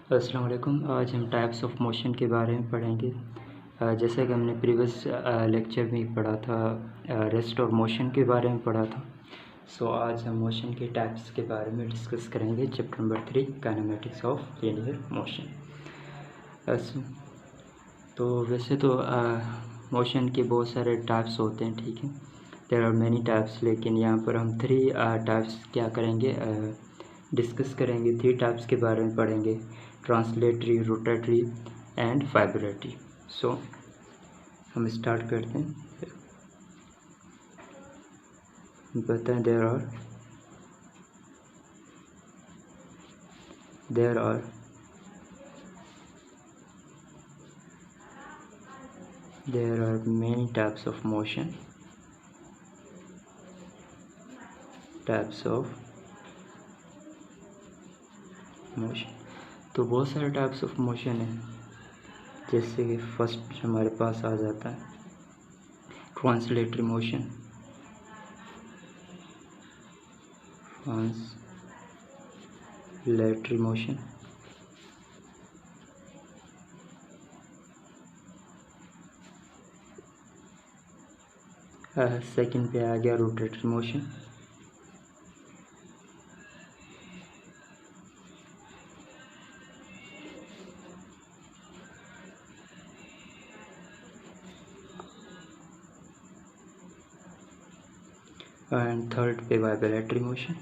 अस्सलाम वालेकुम। आज हम टाइप्स ऑफ मोशन के बारे में पढ़ेंगे। जैसा कि हमने प्रीवियस लेक्चर में पढ़ा था, रेस्ट ऑफ मोशन के बारे में पढ़ा था। सो आज हम मोशन के टाइप्स के बारे में डिस्कस करेंगे। Chapter number 3 kinematics of linear motion. तो वैसे तो मोशन के बहुत सारे टाइप्स होते हैं, ठीक है। देयर आर मैनी टाइप्स, लेकिन यहाँ पर हम 3 टाइप्स क्या करेंगे, डिस्कस करेंगे। 3 टाइप्स के बारे में पढ़ेंगे, translatory, rotatory and vibratory. So हम स्टार्ट करते हैं। बताएं, there are many types of motion, तो बहुत सारे टाइप्स ऑफ मोशन है। जैसे कि फर्स्ट हमारे पास आ जाता है ट्रांसलेटरी मोशन। सेकंड पे आ गया रोटेटरी मोशन। एंड थर्ड पे वाइब्रेटरी मोशन।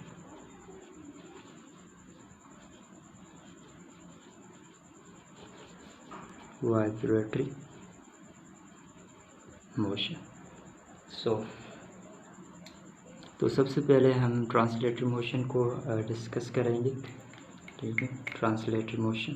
तो सबसे पहले हम ट्रांसलेटरी मोशन को डिस्कस करेंगे, ठीक है। Translatory motion,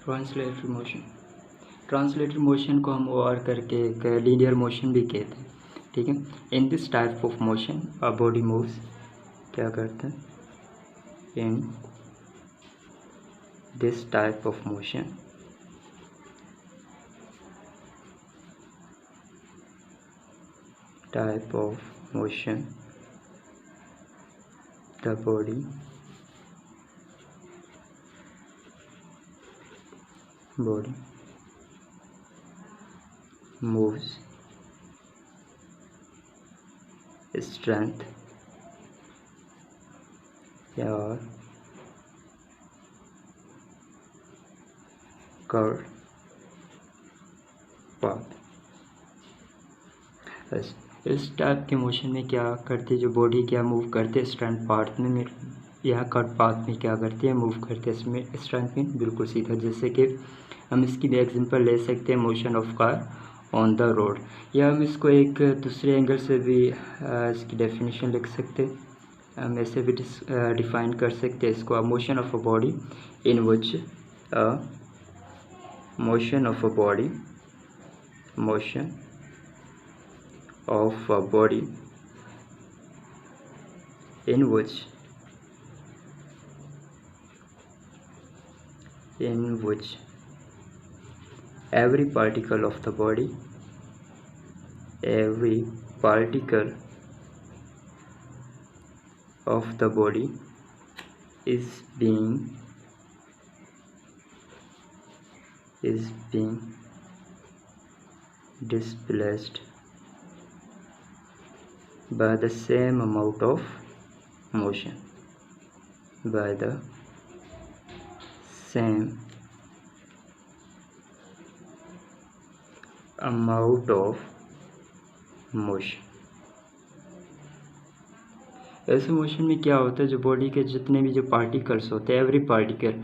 translatory motion. Translatory motion को हम और करके एक लीनियर मोशन भी कहते हैं, ठीक है। In this type of motion a body moves, क्या करते हैं, in this type of motion the body moves strength or curved path। इस टाइप के मोशन में क्या करते हैं, जो बॉडी क्या मूव करते हैं स्ट्रेंथ पार्ट में या कर्व पाथ में क्या करते हैं, मूव करते हैं। इसमें स्ट्रेंथ में बिल्कुल सीधा, जैसे कि हम इसकी भी एग्जांपल ले सकते हैं, motion of car on the road. या हम इसको एक दूसरे एंगल से भी इसकी डेफिनेशन लिख सकते हैं। हम ऐसे भी डिफाइन कर सकते हैं इसको, motion of a body in which motion of a body in which every particle of the body is being displaced by the same amount of motion, ऐसे मोशन में क्या होता है, जो बॉडी के जितने भी जो पार्टिकल्स होते हैं, एवरी पार्टिकल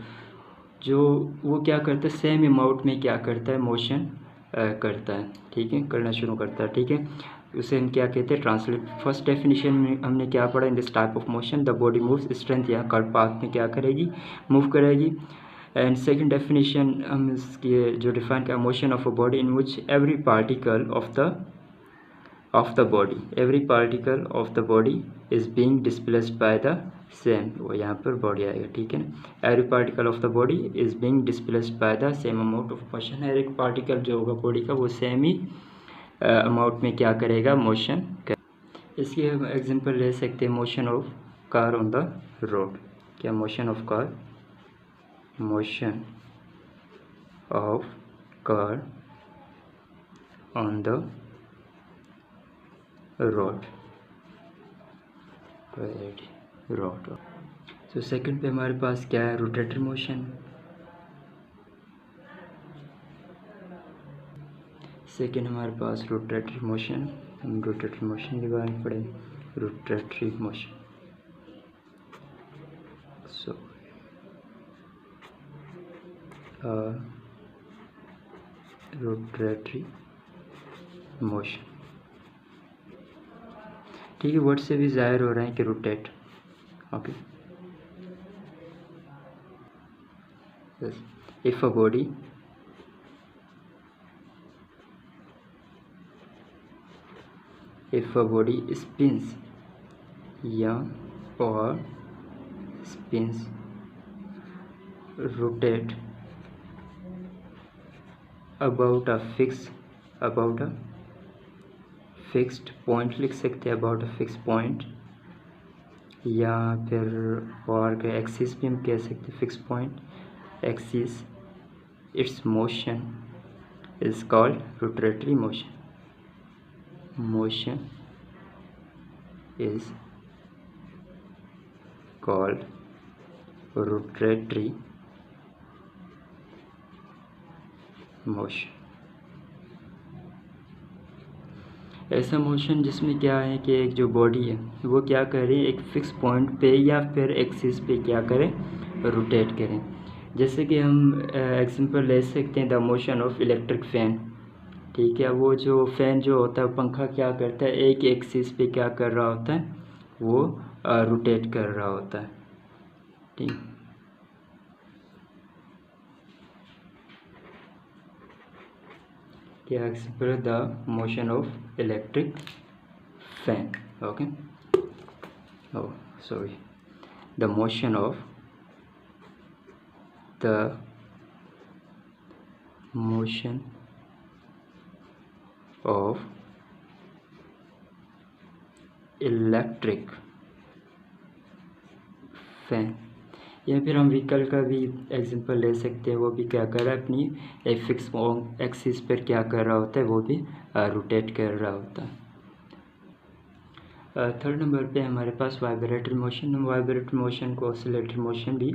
जो वो क्या करता है, सेम अमाउंट में क्या करता है, मोशन करता है, ठीक है, करना शुरू करता है, ठीक है। उसे हम क्या कहते हैं, ट्रांसलेट। फर्स्ट डेफिनेशन में हमने क्या पढ़ा, in this type of motion the body moves strength या कर्व पाथ में क्या करेगी, मूव करेगी। एंड सेकंड डेफिनेशन हम इसकी जो डिफाइन किया, motion of a body in which every particle of the body, every particle of the body is being displaced by the same, वो यहाँ पर बॉडी आएगा, ठीक है ना। every particle of the body is being displaced by the same amount of motion, हर एक particle जो होगा बॉडी का वो सेम ही अमाउंट में क्या करेगा, मोशन कर। इसकी हम एग्जांपल ले सकते हैं motion of car on the road. क्या motion of car, motion of car on the road, तो सेकंड पे हमारे पास क्या है, रोटेटरी मोशन। सेकंड हमारे पास रोटेटरी मोशन, हम रोटेटरी मोशन के बारे में पढ़ेंगे। Rotatory motion, so rotatory motion, ठीक है, वर्ड से भी जाहिर हो रहा है कि rotate, okay. If a body spins or spins, rotate about a fixed point लिख सकते हैं, about a fixed point, या फिर और के एक्सिस भी हम कह सकते हैं, fix point axis, it's motion is called rotatory motion. Motion is called rotatory motion. ऐसा मोशन जिसमें क्या है कि एक जो बॉडी है वो क्या करें, एक फिक्स पॉइंट पे या फिर एक्सिस पे क्या करें, रोटेट करें। जैसे कि हम एग्जांपल ले सकते हैं the motion of electric fan, ठीक है। वो जो फैन जो होता है, पंखा क्या करता है, एक एक्सिस पे क्या कर रहा होता है, वो रोटेट कर रहा होता है, ठीक। क्या example, the motion of electric fan, okay. oh sorry, the motion of electric fan, या फिर हम व्हीकल का भी एग्जांपल ले सकते हैं। वो भी क्या कर रहा है, अपनी एक फिक्स एक्सिस पर क्या कर रहा होता है, वो भी रोटेट कर रहा होता है। थर्ड नंबर पे हमारे पास वाइब्रेटरी मोशन। हम वाइब्रेटरी मोशन को ऑसिलेटरी मोशन भी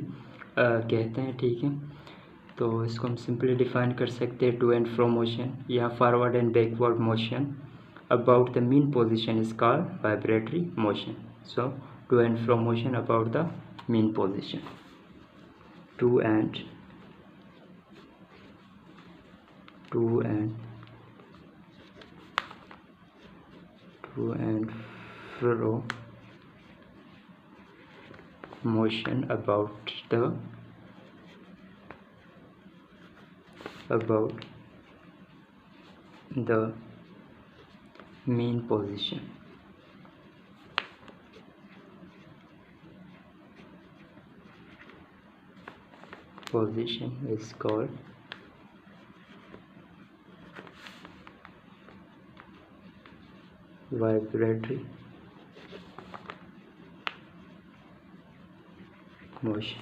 कहते हैं, ठीक है। तो इसको हम सिंपली डिफाइन कर सकते हैं, टू एंड फ्रो मोशन या forward and backward motion about the mean position is called vibratory motion. So to and fro motion about the mean position, to and fro motion about the mean position. Position is called vibratory motion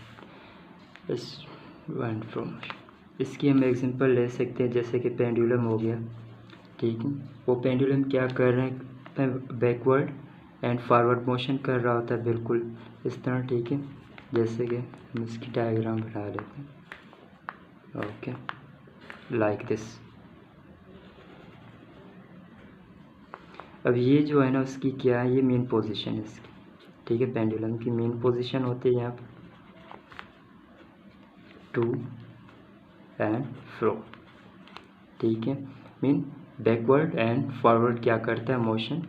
is one from motion। इसकी हम example ले सकते हैं, जैसे कि pendulum हो गया, ठीक है। वो पेंडुलम क्या कर रहे हैं, बैकवर्ड एंड फॉरवर्ड मोशन कर रहा होता है, बिल्कुल इस तरह, ठीक है। जैसे कि हम इसकी डायग्राम बना लेते हैं, ओके, लाइक दिस। अब ये जो है ना, उसकी क्या है, ये मेन पोजीशन है इसकी, ठीक है। पेंडुलम की मेन पोजीशन होती है यहाँ पर टू एंड फ्रो, ठीक है। मीन बैकवर्ड एंड फॉरवर्ड क्या करता है, मोशन,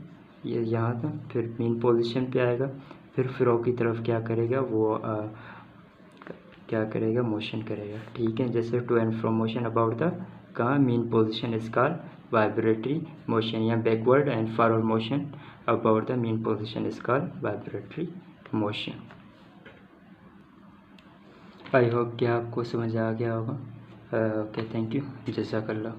ये यहाँ था, फिर मेन पोजीशन पे आएगा, फिर फ्रो की तरफ क्या करेगा, वो क्या करेगा, मोशन करेगा, ठीक है। जैसे to and fro motion about the कहाँ, mean position is called vibratory motion, या backward and forward motion about the mean position is called vibratory motion. I hope कि आपको समझ आ गया होगा। ओके, थैंक यू, जज़ाकल्लाह।